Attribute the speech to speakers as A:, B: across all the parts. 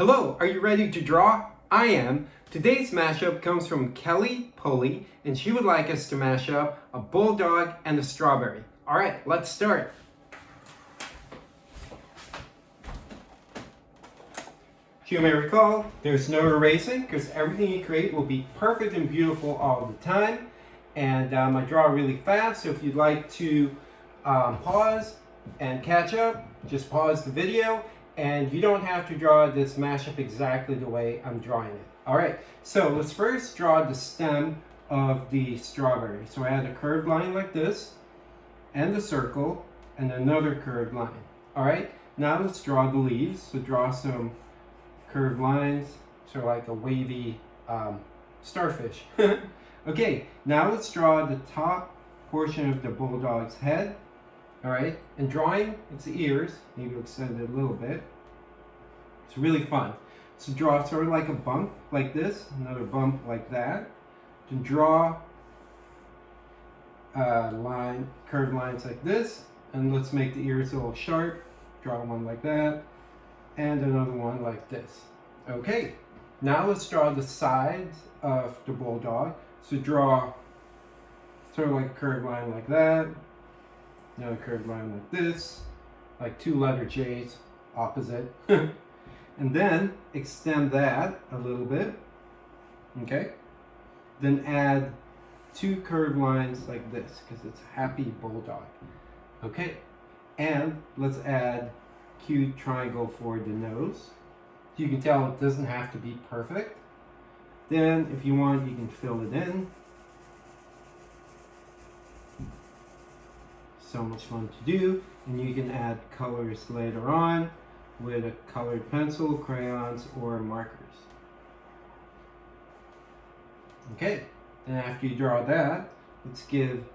A: Hello, are you ready to draw? I am. Today's mashup comes from Kelly Pulley, and she would like us to mash up a bulldog and a strawberry. All right, let's start. You may recall, there's no erasing because everything you create will be perfect and beautiful all the time. And I draw really fast, so if you'd like to pause and catch up, just pause the video. And you don't have to draw this mashup exactly the way I'm drawing it. All right, so let's first draw the stem of the strawberry. So I had a curved line like this, and a circle, and another curved line. All right, now let's draw the leaves. So draw some curved lines, sort of like a wavy starfish. Okay, now let's draw the top portion of the bulldog's head. All right, and drawing its ears, maybe extend it a little bit. It's really fun. So draw sort of like a bump like this, another bump like that. To draw curved lines like this, and let's make the ears a little sharp. Draw one like that, and another one like this. Okay, now let's draw the sides of the bulldog. So draw sort of like a curved line like that. Another curved line like this, like two letter J's, opposite. And then extend that a little bit, okay? Then add two curved lines like this, because it's a happy bulldog. Okay, and let's add cute triangle for the nose. You can tell it doesn't have to be perfect. Then if you want, you can fill it in. So much fun to do, and you can add colors later on with a colored pencil, crayons, or markers. Okay, and after you draw that, let's give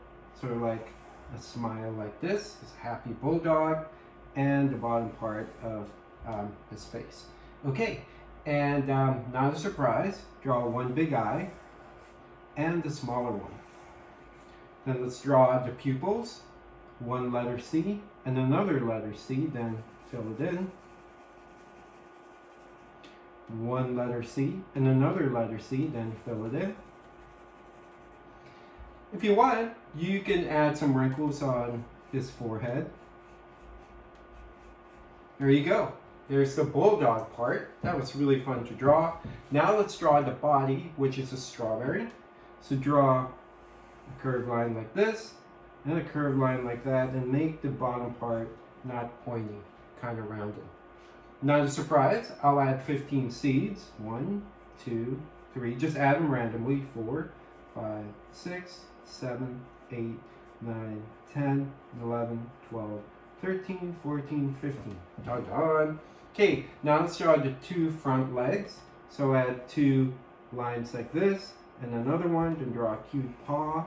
A: sort of like a smile like this. It's a happy bulldog, and the bottom part of his face. Okay, and not a surprise, draw one big eye and the smaller one. Then let's draw the pupils. One letter C and another letter C, then fill it in. One letter C and another letter C, then fill it in. If you want, you can add some wrinkles on his forehead. There you go. There's the bulldog part. That was really fun to draw. Now let's draw the body, which is a strawberry. So draw a curved line like this, and a curved line like that, and make the bottom part not pointing, kind of rounded. Not a surprise, I'll add 15 seeds. 1, 2, 3, just add them randomly. 4, 5, 6, 7, 8, 9, 10, 11, 12, 13, 14, 15. Done. Okay, now let's draw the two front legs. So add two lines like this, and another one, then draw a cute paw.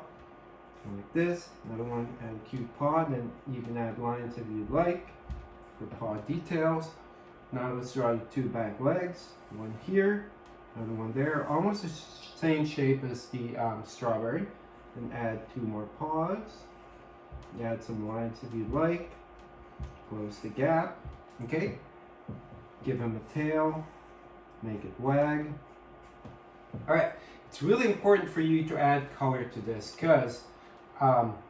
A: Like this, another one, add a cute paw, then you can add lines if you'd like for paw details. Now let's draw the two back legs, one here, another one there, almost the same shape as the strawberry. Then add two more paws, add some lines if you'd like, close the gap, okay? Give him a tail, make it wag. All right, it's really important for you to add color to this because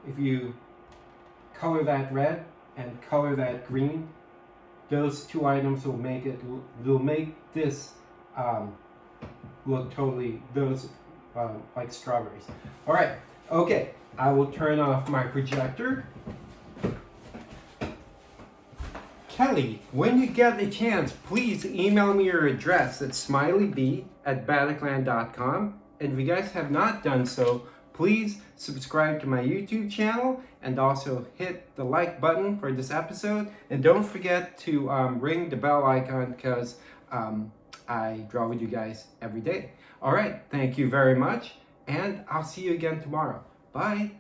A: if you color that red and color that green, those two items will make this look totally like strawberries. All right, okay, I will turn off my projector. Kelly, when you get a chance, please email me your address at smileyb@baddockland.com. And if you guys have not done so, please subscribe to my YouTube channel and also hit the like button for this episode. And don't forget to ring the bell icon because I draw with you guys every day. All right, thank you very much, and I'll see you again tomorrow. Bye.